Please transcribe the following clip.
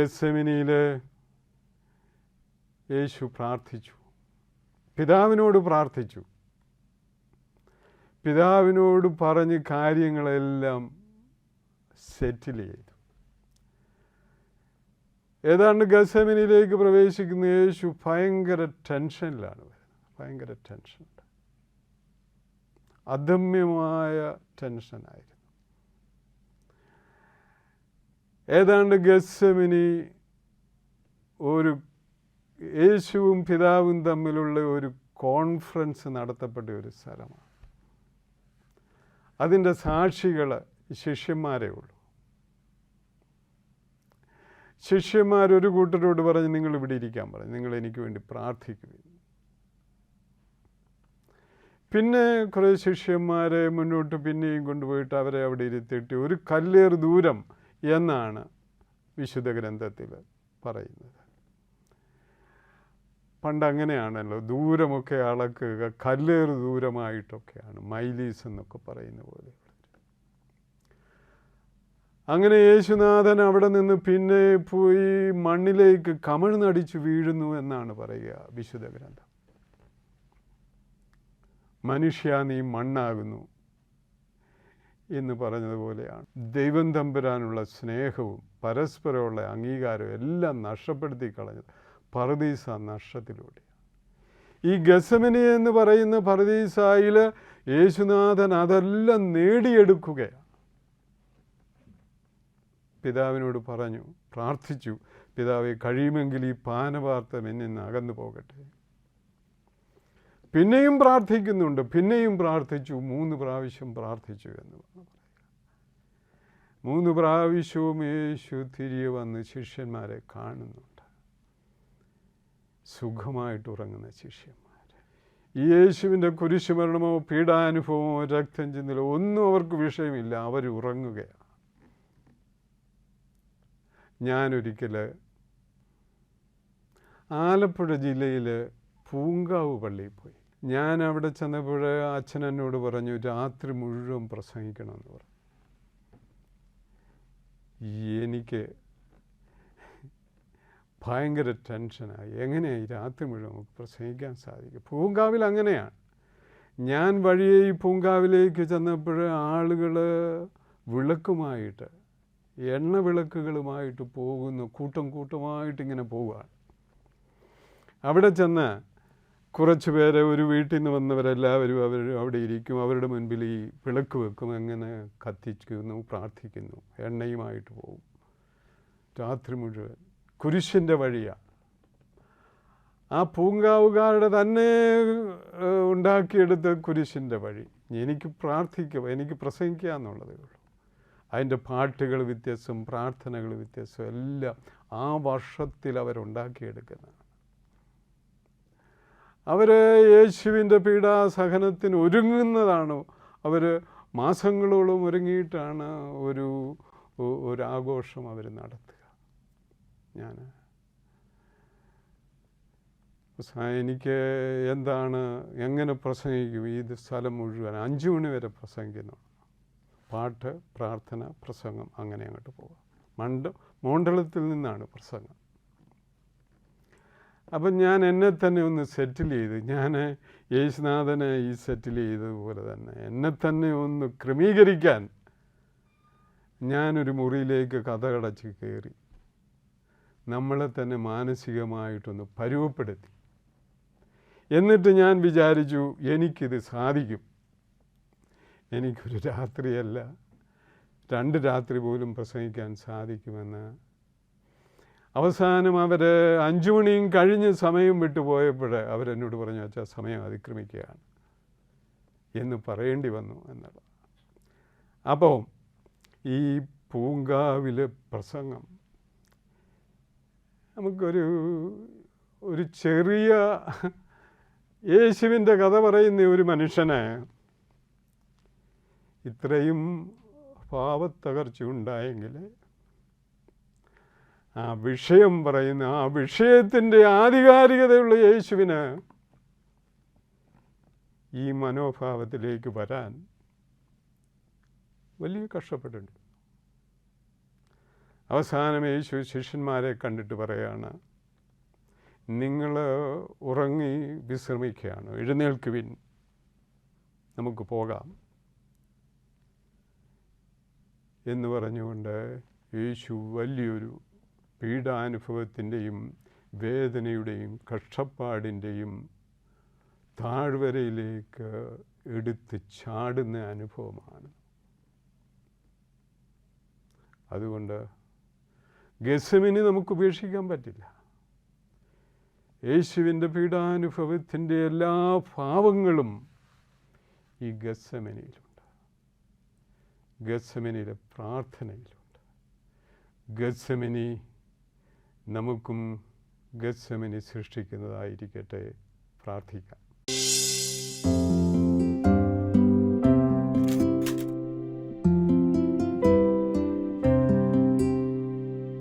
ഗത്സമനിയിൽ യേശു പ്രാർത്ഥിച്ചു, പിതാവിനോട് പ്രാർത്ഥിച്ചു. പിതാവിനോട് പറഞ്ഞ് കാര്യങ്ങളെല്ലാം സെറ്റിൽ ചെയ്തു. ഏതാണ്ട് ഗത്സമനിയിലേക്ക് പ്രവേശിക്കുന്ന യേശു ഭയങ്കര ടെൻഷനിലാണ് വരുന്നത്. ഭയങ്കര ടെൻഷനുണ്ട്, അദമ്യമായ ടെൻഷനായിരുന്നു. ഏതാണ്ട് ഗത്സമനി ഒരു യേശുവും പിതാവും തമ്മിലുള്ള ഒരു കോൺഫറൻസ് നടത്തപ്പെട്ട ഒരു സ്ഥലമാണ്. അതിൻ്റെ സാക്ഷികൾ ശിഷ്യന്മാരേ ഉള്ളൂ. ശിഷ്യന്മാരൊരു കൂട്ടരോട് പറഞ്ഞ് നിങ്ങൾ ഇവിടെ ഇരിക്കാൻ പറഞ്ഞു, നിങ്ങൾ എനിക്ക് വേണ്ടി പ്രാർത്ഥിക്കുകയും. പിന്നെ കുറേ ശിഷ്യന്മാരെ മുന്നോട്ട് പിന്നെയും കൊണ്ടുപോയിട്ട് അവരെ അവിടെ ഇരുത്തിയിട്ട് ഒരു കല്ലേറ് ദൂരം എന്നാണ് വിശുദ്ധ ഗ്രന്ഥത്തിൽ പറയുന്നത്. പണ്ട് അങ്ങനെയാണല്ലോ, ദൂരമൊക്കെ അളക്കുക, കല്ലേറ് ദൂരമായിട്ടൊക്കെയാണ്, മൈലീസ് എന്നൊക്കെ പറയുന്ന പോലെ. അങ്ങനെ യേശുനാഥൻ അവിടെ നിന്ന് പിന്നെ പോയി മണ്ണിലേക്ക് കമിഴ്ന്നടിച്ചു വീഴുന്നു എന്നാണ് പറയുക വിശുദ്ധ ഗ്രന്ഥം. മനുഷ്യ നീ മണ്ണാകുന്നു എന്ന് പറഞ്ഞതുപോലെയാണ്. ദൈവം തമ്പുരാനുള്ള സ്നേഹവും പരസ്പരമുള്ള അംഗീകാരവും എല്ലാം നഷ്ടപ്പെടുത്തി കളഞ്ഞത് പറുദീസ നഷ്ടത്തിലൂടെയാണ്. ഈ ഗത്സമനി എന്ന് പറയുന്ന പറുദീസായിൽ യേശുനാഥൻ അതെല്ലാം നേടിയെടുക്കുകയാണ്. പിതാവിനോട് പറഞ്ഞു, പ്രാർത്ഥിച്ചു, പിതാവെ കഴിയുമെങ്കിൽ ഈ പാനപാത്രം എന്നിൽ നിന്ന് അകന്നു പോകട്ടെ. പിന്നെയും പ്രാർത്ഥിക്കുന്നുണ്ട്, പിന്നെയും പ്രാർത്ഥിച്ചു, 3 പ്രാവശ്യം പ്രാർത്ഥിച്ചു എന്ന് പറയുക. 3 പ്രാവശ്യവും യേശു തിരികെ വന്ന് ശിഷ്യന്മാരെ കാണുന്നുണ്ട്, സുഖമായിട്ട് ഉറങ്ങുന്ന ശിഷ്യന്മാർ. ഈ യേശുവിൻ്റെ കുരിശുമരണമോ പീഡാനുഭവമോ രക്തം ചിന്തലോ ഒന്നും അവർക്ക് വിഷയമില്ല, അവർ ഉറങ്ങുകയാണ്. ഞാനൊരിക്കൽ ആലപ്പുഴ ജില്ലയിൽ പൂങ്കാവ് പള്ളിയിൽ പോയി. ഞാൻ അവിടെ ചെന്നപ്പോൾ അച്ഛൻ എന്നോട് പറഞ്ഞു, രാത്രി മുഴുവൻ പ്രസംഗിക്കണമെന്ന് പറഞ്ഞു. എനിക്ക് ഭയങ്കര ടെൻഷനായി. എങ്ങനെയായി രാത്രി മുഴുവൻ നമുക്ക് പ്രസംഗിക്കാൻ സാധിക്കും? പൂങ്കാവിൽ അങ്ങനെയാണ്. ഞാൻ വഴിയെ ഈ പൂങ്കാവിലേക്ക് ചെന്നപ്പോൾ ആളുകൾ വിളക്കുമായിട്ട്, എണ്ണ വിളക്കുകളുമായിട്ട് പോകുന്നു, കൂട്ടം കൂട്ടമായിട്ട് ഇങ്ങനെ പോവുകയാണ്. അവിടെ ചെന്ന് കുറച്ച് പേരെ, ഒരു വീട്ടിൽ നിന്ന് വന്നവരെല്ലാവരും അവിടെ ഇരിക്കും, അവരുടെ മുൻപിൽ ഈ വിളക്ക് വെക്കും, എങ്ങനെ കത്തിക്കുന്നു, പ്രാർത്ഥിക്കുന്നു, എണ്ണയുമായിട്ട് പോകും രാത്രി മുഴുവൻ. കുരിശിൻ്റെ വഴിയാണ്. ആ പൂങ്കാവുകാരുടെ തന്നെ ഉണ്ടാക്കിയെടുത്ത കുരിശിൻ്റെ വഴി. എനിക്ക് പ്രാർത്ഥിക്കുക, എനിക്ക് പ്രസംഗിക്കുക എന്നുള്ളതേ ഉള്ളൂ. അതിൻ്റെ പാട്ടുകൾ വ്യത്യസ്തം, പ്രാർത്ഥനകൾ വ്യത്യസ്തം, എല്ലാം ആ വർഷത്തിൽ അവരുണ്ടാക്കിയെടുക്കുന്നതാണ്. അവർ യേശുവിൻ്റെ പീഡാസഹനത്തിന് ഒരുങ്ങുന്നതാണ്. അവർ മാസങ്ങളോളം ഒരുങ്ങിയിട്ടാണ് ഒരാഘോഷം അവർ നടത്തുക. എനിക്ക് എങ്ങനെ പ്രസംഗിക്കും? ഈ സ്ഥലം മുഴുവൻ 5 മണി വരെ പ്രസംഗിക്കുന്നു. പാട്ട്, പ്രാർത്ഥന, പ്രസംഗം, അങ്ങനെ അങ്ങോട്ട് പോവുക. മണ്ഡലത്തിൽ നിന്നാണ് പ്രസംഗം. അപ്പം ഞാൻ എന്നെ തന്നെ ഒന്ന് സെറ്റിൽ ചെയ്ത്, ഞാൻ യേശുനാഥനെ ഈ സെറ്റിൽ ചെയ്തതുപോലെ തന്നെ എന്നെ തന്നെ ഒന്ന് ക്രമീകരിക്കാൻ ഞാനൊരു മുറിയിലേക്ക് കതകടച്ച് കയറി നമ്മളെ തന്നെ മാനസികമായിട്ടൊന്ന് പരുവപ്പെടുത്തി. എന്നിട്ട് ഞാൻ വിചാരിച്ചു, എനിക്കിത് സാധിക്കും. എനിക്കൊരു രാത്രിയല്ല, 2 രാത്രി പോലും പ്രസംഗിക്കാൻ സാധിക്കുമെന്ന്. അവസാനം അവർ 5 മണിയും കഴിഞ്ഞ് സമയം വിട്ടുപോയപ്പോൾ അവരെന്നോട് പറഞ്ഞു, അച്ഛാ സമയം അതിക്രമിക്കുകയാണ് എന്ന് പറയേണ്ടി വന്നു എന്നുള്ളത്. അപ്പോൾ ഈ പൂങ്കാവിലെ പ്രസംഗം നമുക്കൊരു ചെറിയ യേശുവിൻ്റെ കഥ പറയുന്ന ഒരു മനുഷ്യന് ഇത്രയും പാപത്തകർച്ച ഉണ്ടായെങ്കിൽ ആ വിഷയം പറയുന്ന ആ വിഷയത്തിൻ്റെ ആധികാരികതയുള്ള യേശുവിന് ഈ മനോഭാവത്തിലേക്ക് വരാൻ വലിയ കഷ്ടപ്പെട്ടുണ്ട്. അവസാനം യേശു ശിഷ്യന്മാരെ കണ്ടിട്ട് പറയാണ്, നിങ്ങൾ ഉറങ്ങി വിശ്രമിക്കുകയാണ്, എഴുന്നേൽക്കുവിൻ, നമുക്ക് പോകാം എന്ന് പറഞ്ഞുകൊണ്ട് യേശു വലിയൊരു പീഡാനുഭവത്തിൻ്റെയും വേദനയുടെയും കഷ്ടപ്പാടിൻ്റെയും താഴ്വരയിലേക്ക് എടുത്ത് ചാടുന്ന അനുഭവമാണ്. അതുകൊണ്ട് ഗെത്സമനി നമുക്ക് ഉപേക്ഷിക്കാൻ പറ്റില്ല. യേശുവിൻ്റെ പീഡാനുഭവത്തിൻ്റെ എല്ലാ ഭാവങ്ങളും ഈ ഗെത്സമനിയിലുണ്ട്, ഗെത്സമനിയിലെ പ്രാർത്ഥനയിലുണ്ട്. ഗെത്സമനി നമുക്കും ഗെത്സമനി സൃഷ്ടിക്കുന്നതായിരിക്കട്ടെ. പ്രാർത്ഥിക്കാം.